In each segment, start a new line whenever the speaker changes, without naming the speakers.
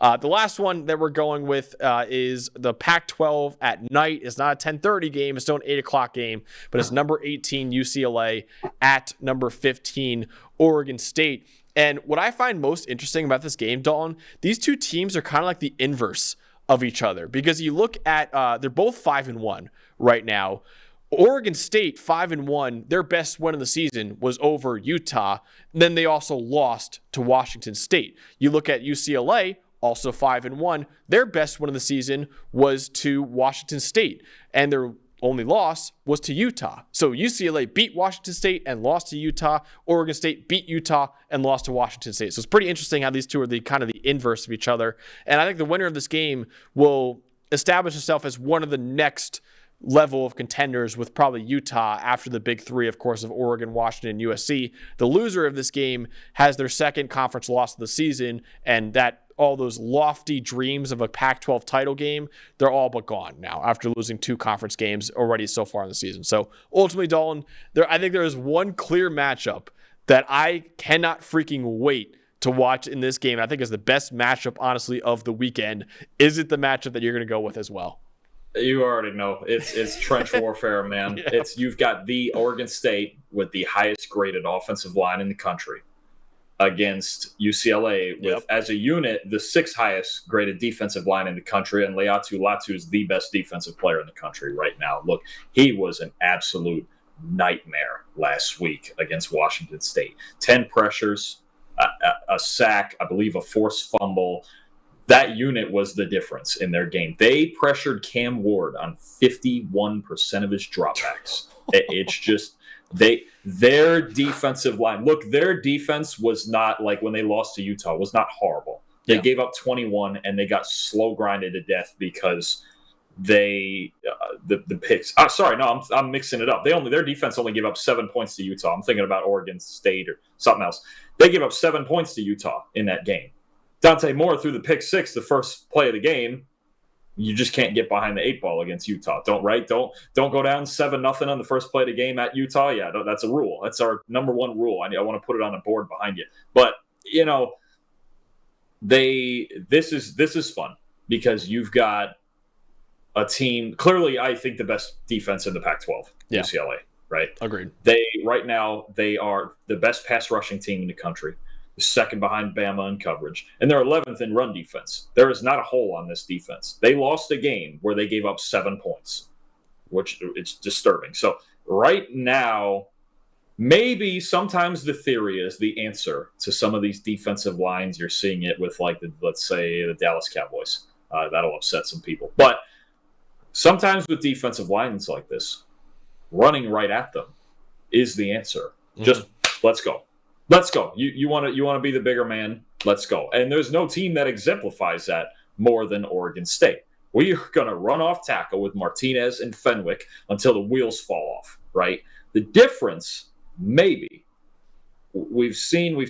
The last one that we're going with is the Pac-12 at night. It's not a 10:30 game. It's still an 8 o'clock game, but it's number 18 UCLA at number 15 Oregon State. And what I find most interesting about this game, Dalton, these two teams are kind of like the inverse of each other, because you look at they're both 5-1 right now. Oregon State 5-1, their best win of the season was over Utah. Then they also lost to Washington State. You look at UCLA, also 5-1, their best win of the season was to Washington State, and their only loss was to Utah. So UCLA beat Washington State and lost to Utah. Oregon State beat Utah and lost to Washington State. So it's pretty interesting how these two are the kind of the inverse of each other. And I think the winner of this game will establish itself as one of the next level of contenders, with probably Utah after the big three, of course, of Oregon, Washington, and USC. The loser of this game has their second conference loss of the season, and that all those lofty dreams of a Pac-12 title game, they're all but gone now after losing 2 conference games already so far in the season. So ultimately, Dalton, I think there is one clear matchup that I cannot freaking wait to watch in this game. I think is the best matchup, honestly, of the weekend. Is it the matchup that you're going to go with as well?
You already know it's trench warfare, man. Yeah. You've got the Oregon State with the highest graded offensive line in the country against UCLA with, as a unit, the 6th highest graded defensive line in the country. And Latu is the best defensive player in the country right now. Look, he was an absolute nightmare last week against Washington State. 10 pressures, a sack, I believe a forced fumble. That unit was the difference in their game. They pressured Cam Ward on 51% of his dropbacks. It's just their defensive line. Look, their defense was not like when they lost to Utah, was not horrible. They gave up 21 and they got slow grinded to death because the picks. I'm mixing it up. Their defense only gave up 7 points to Utah. I'm thinking about Oregon State or something else. They gave up 7 points to Utah in that game. Dante Moore threw the pick 6 the first play of the game. You just can't get behind the 8 ball against Utah. Don't go down 7-0 on the first play of the game at Utah. Yeah, that's a rule. That's our number one rule. I want to put it on a board behind you. But this is fun because you've got a team. Clearly, I think the best defense in the Pac-12, UCLA. Right?
Agreed.
Right now they are the best pass rushing team in the country. Second behind Bama in coverage, and they're 11th in run defense. There is not a hole on this defense. They lost a game where they gave up 7 points, which it's disturbing. So right now, maybe sometimes the theory is the answer to some of these defensive lines. You're seeing it with, like, let's say, the Dallas Cowboys. That'll upset some people. But sometimes with defensive lines like this, running right at them is the answer. Mm-hmm. Just let's go. Let's go. You want to be the bigger man? Let's go. And there's no team that exemplifies that more than Oregon State. We are going to run off tackle with Martinez and Fenwick until the wheels fall off, right? The difference, maybe, we've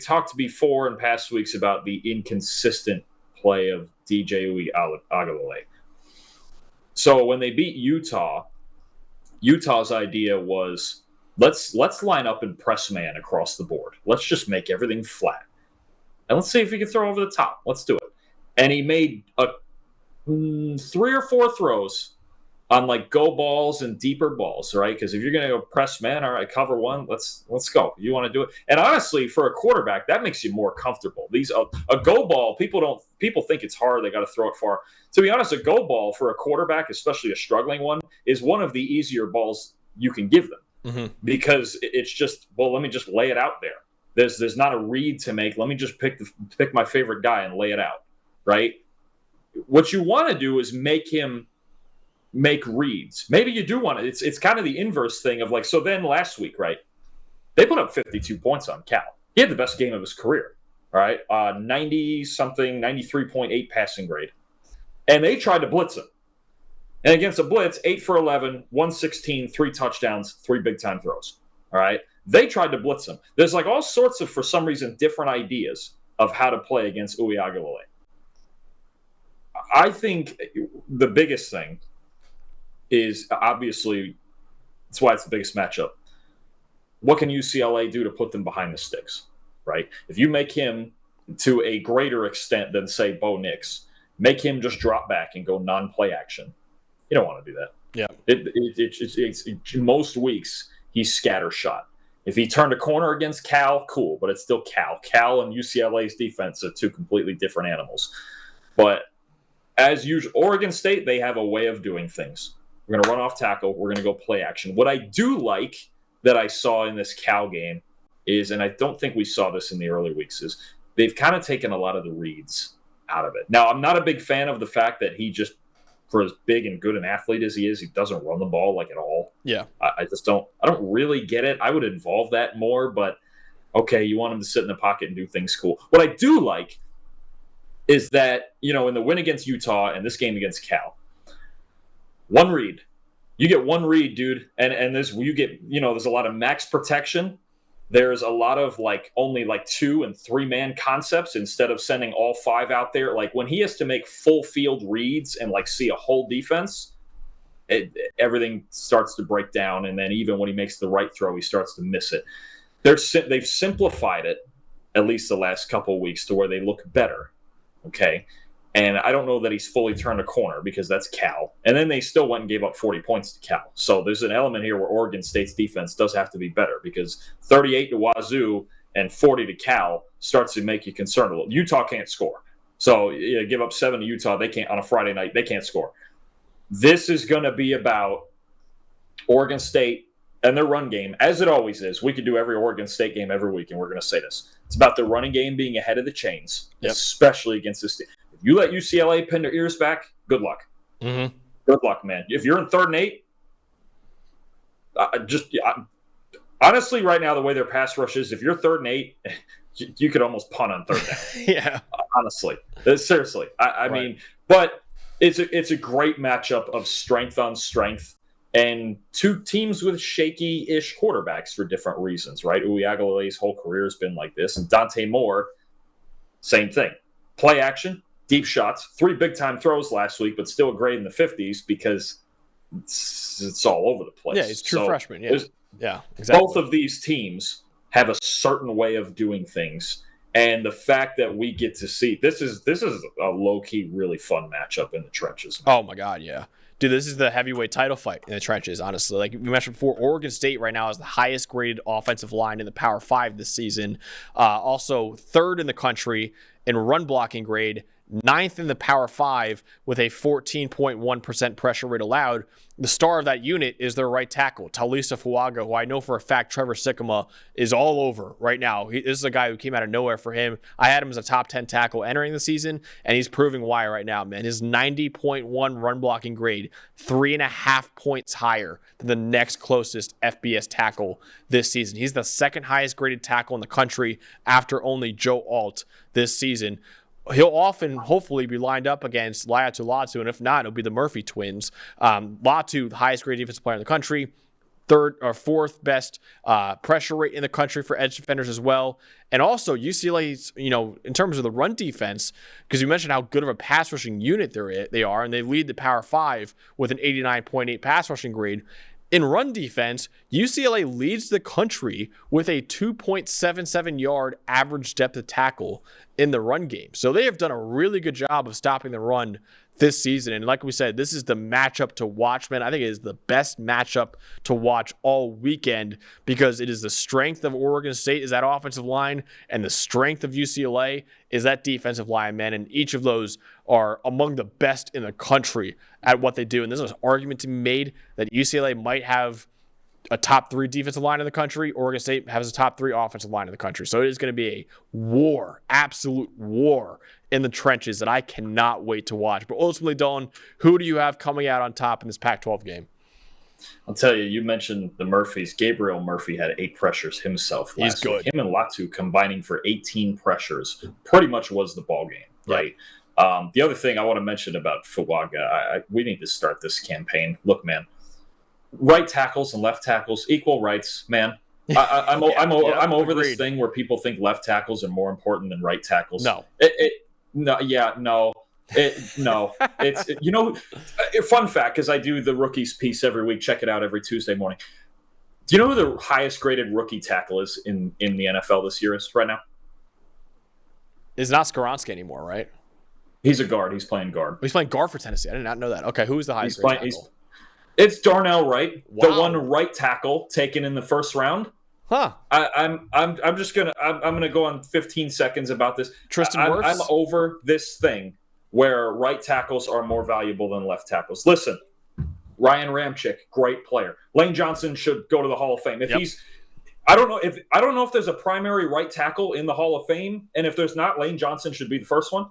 talked before in past weeks about the inconsistent play of DJ Uiagalelei. So when they beat Utah, Utah's idea was, Let's line up and press man across the board. Let's just make everything flat. And let's see if we can throw over the top. Let's do it. And he made 3 or 4 throws on like go balls and deeper balls, right? Because if you're going to go press man, all right, cover one, let's go. You want to do it. And honestly, for a quarterback, that makes you more comfortable. A go ball, people think it's hard. They got to throw it far. To be honest, a go ball for a quarterback, especially a struggling one, is one of the easier balls you can give them. Mm-hmm. Because it's just, let me just lay it out there. There's not a read to make. Let me just pick my favorite guy and lay it out, right? What you want to do is make him make reads. Maybe you do want to. It's kind of the inverse thing of like, so then last week, right? They put up 52 points on Cal. He had the best game of his career, all right? 90-something, 93.8 passing grade. And they tried to blitz him. And against a blitz, 8 for 11, 116, 3 touchdowns, 3 big-time throws. All right? They tried to blitz him. There's like all sorts of, for some reason, different ideas of how to play against Uiagalelei. I think the biggest thing is, obviously, that's why it's the biggest matchup. What can UCLA do to put them behind the sticks, right? If you make him to a greater extent than, say, Bo Nix. Make him just drop back and go non-play action. You don't want to do that.
Yeah.
It's most weeks, he's scattershot. If he turned a corner against Cal, cool, but it's still Cal. Cal and UCLA's defense are two completely different animals. But as usual, Oregon State, they have a way of doing things. We're going to run off tackle. We're going to go play action. What I do like that I saw in this Cal game is, and I don't think we saw this in the early weeks, is they've kind of taken a lot of the reads out of it. Now, I'm not a big fan of the fact that he just, for as big and good an athlete as he is, he doesn't run the ball like at all.
Yeah.
I don't really get it. I would involve that more, but okay, you want him to sit in the pocket and do things cool. What I do like is that, in the win against Utah and this game against Cal, one read. You get one read, dude, and there's a lot of max protection. There's a lot of only 2 and 3 man concepts instead of sending all 5 out there. Like when he has to make full field reads and see a whole defense, everything starts to break down. And then even when he makes the right throw, he starts to miss it. They've simplified it, at least the last couple of weeks, to where they look better. Okay. And I don't know that he's fully turned a corner because that's Cal. And then they still went and gave up 40 points to Cal. So there's an element here where Oregon State's defense does have to be better, because 38 to Wazoo and 40 to Cal starts to make you concerned a little. Utah can't score. So give up 7 to Utah. They can't on a Friday night. They can't score. This is going to be about Oregon State and their run game, as it always is. We could do every Oregon State game every week, and we're going to say this. It's about the running game being ahead of the chains, especially against this team. You let UCLA pin their ears back, good luck.
Mm-hmm.
Good luck, man. If you're in 3rd and 8, honestly, right now, the way their pass rush is, if you're 3rd and 8, you could almost punt on 3rd down.
Yeah.
Honestly. Seriously. I mean, but it's a great matchup of strength on strength and 2 teams with shaky-ish quarterbacks for different reasons, right? Uiagalelei's whole career has been like this. And Dante Moore, same thing. Play action. Deep shots, 3 big-time throws last week, but still a grade in the 50s because it's all over the place.
Yeah, he's a true freshman. Yeah, exactly.
Both of these teams have a certain way of doing things, and the fact that we get to see this is a low-key, really fun matchup in the trenches.
Oh my God, yeah. Dude, this is the heavyweight title fight in the trenches, honestly. Like we mentioned before, Oregon State right now is the highest graded offensive line in the Power 5 this season. Also 3rd in the country in run blocking grade, 9th in the Power 5 with a 14.1% pressure rate allowed. The star of that unit is their right tackle, Talisa Fuaga, who I know for a fact Trevor Sikkema is all over right now. This is a guy who came out of nowhere for him. I had him as a top 10 tackle entering the season, and he's proving why right now, man. His 90.1 run blocking grade, 3.5 points higher than the next closest FBS tackle this season. He's the 2nd highest graded tackle in the country after only Joe Alt this season. He'll often, hopefully, be lined up against Latu, and if not, it'll be the Murphy twins. Latu, the highest graded defensive player in the country, 3rd or 4th best pressure rate in the country for edge defenders as well. And also UCLA's, in terms of the run defense, because you mentioned how good of a pass rushing unit they are, and they lead the Power 5 with an 89.8 pass rushing grade. In run defense, UCLA leads the country with a 2.77 yard average depth of tackle in the run game. So they have done a really good job of stopping the run this season. And like we said, this is the matchup to watch, man. I think it is the best matchup to watch all weekend because it is the strength of Oregon State is that offensive line, and the strength of UCLA is that defensive line, man. And each of those are among the best in the country at what they do. And there's an argument to be made that UCLA might have a top 3 defensive line in the country. Oregon State has a top 3 offensive line in the country. So it is going to be a war, absolute war in the trenches that I cannot wait to watch. But ultimately, Dalton, who do you have coming out on top in this Pac-12 game?
I'll tell you, you mentioned the Murphys. Gabriel Murphy had 8 pressures himself last week. Him and Latu combining for 18 pressures pretty much was the ball game, right? The other thing I want to mention about Fuaga, we need to start this campaign. Look, man, right tackles and left tackles, equal rights, man. I'm over this thing where people think left tackles are more important than right tackles.
No.
Fun fact, because I do the rookies piece every week. Check it out every Tuesday morning. Do you know who the highest graded rookie tackle is in the NFL this year is right now?
Is not Skoronski anymore, right?
He's a guard. He's playing guard.
He's playing guard for Tennessee. I did not know that. Okay, who is the highest grade tackle?
It's Darnell Wright,
Wow.
the one right tackle taken in the first round.
Huh.
I'm gonna go on 15 seconds about this.
Tristan Wirfs?
I'm over this thing where right tackles are more valuable than left tackles. Listen, Ryan Ramczyk, great player. Lane Johnson should go to the Hall of Fame. I don't know if there's a primary right tackle in the Hall of Fame, and if there's not, Lane Johnson should be the first one.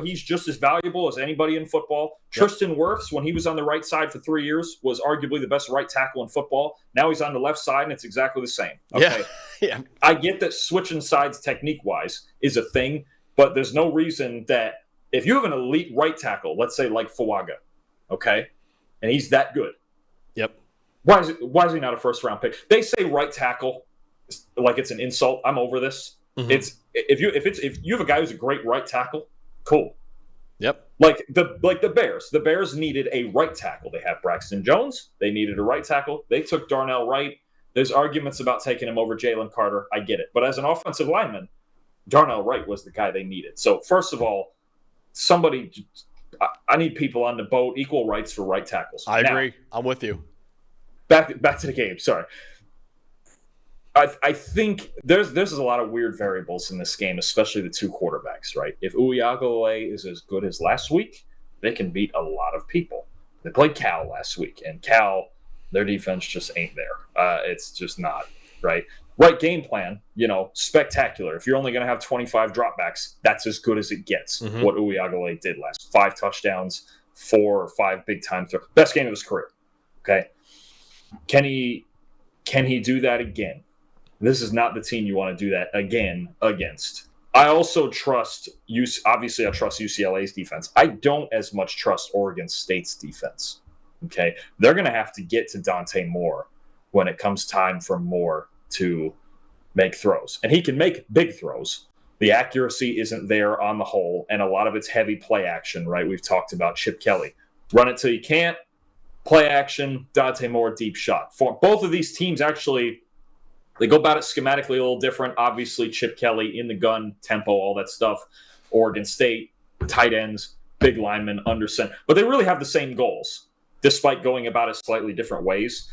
He's just as valuable as anybody in football. Yep. Tristan Wirfs, when he was on the right side for 3 years, was arguably the best right tackle in football. Now he's on the left side, and it's exactly the same. Okay,
yeah.
I get that switching sides technique-wise is a thing, but there's no reason that if you have an elite right tackle, let's say like Fuaga, okay, and he's that good.
Yep.
Why is he not a first-round pick? They say right tackle like it's an insult. I'm over this. Mm-hmm. If you have a guy who's a great right tackle, cool.
Yep.
Like the Bears. The Bears needed a right tackle. They have Braxton Jones. They needed a right tackle. They took Darnell Wright. There's arguments about taking him over Jalen Carter. I get it. But as an offensive lineman, Darnell Wright was the guy they needed. So first of all, I need people on the boat, equal rights for right tackles.
I agree. I'm with you.
Back to the game. Sorry. I think there's a lot of weird variables in this game, especially the two quarterbacks, right? If Uiagalelei is as good as last week, they can beat a lot of people. They played Cal last week, and Cal, their defense just ain't there. It's just not, right? Right game plan, spectacular. If you're only going to have 25 dropbacks, that's as good as it gets, what Uiagalelei did last. 5 touchdowns, 4 or 5 big-time throws. Best game of his career, okay? Can he do that again? This is not the team you want to do that again against. I also trust UCLA's defense. I don't as much trust Oregon State's defense. Okay, they're going to have to get to Dante Moore when it comes time for Moore to make throws, and he can make big throws. The accuracy isn't there on the whole, and a lot of it's heavy play action. Right? We've talked about Chip Kelly. Run it till you can't. Play action. Dante Moore deep shot. For both of these teams, actually. They go about it schematically a little different. Obviously, Chip Kelly in the gun, tempo, all that stuff. Oregon State, tight ends, big linemen, under center. But they really have the same goals, despite going about it slightly different ways.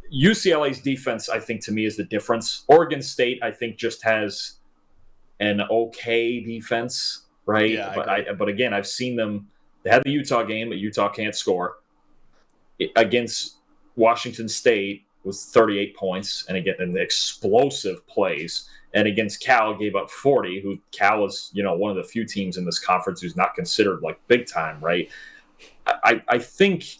UCLA's defense, I think, to me, is the difference. Oregon State, I think, just has an okay defense, right?
Yeah,
but again, I've seen them. They had the Utah game, but Utah can't score. Against Washington State, was 38 points, and again, in the explosive plays. And against Cal, gave up 40, who Cal is, one of the few teams in this conference who's not considered like big time, right? I think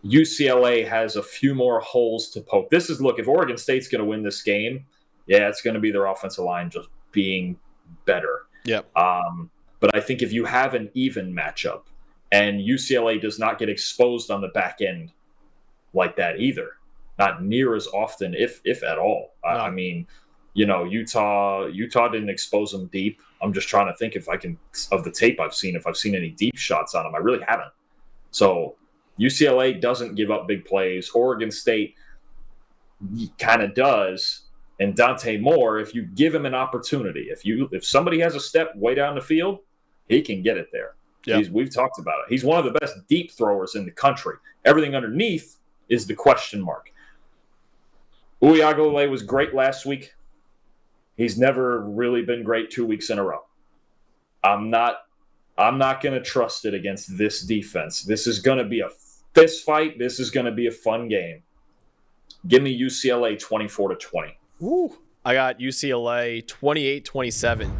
UCLA has a few more holes to poke. If Oregon State's going to win this game, it's going to be their offensive line just being better.
Yep.
But I think if you have an even matchup, and UCLA does not get exposed on the back end like that either, not near as often, if at all. No. I mean, Utah didn't expose them deep. I'm just trying to think if the tape I've seen, if I've seen any deep shots on them. I really haven't. So UCLA doesn't give up big plays. Oregon State kind of does. And Dante Moore, if you give him an opportunity, if somebody has a step way down the field, he can get it there. Yep. We've talked about it. He's one of the best deep throwers in the country. Everything underneath is the question mark. Uiagalelei was great last week. He's never really been great 2 weeks in a row. I'm not going to trust it against this defense. This is going to be a fist fight. This is going to be a fun game. Give me UCLA 24-20.
Woo. I got UCLA 28-27.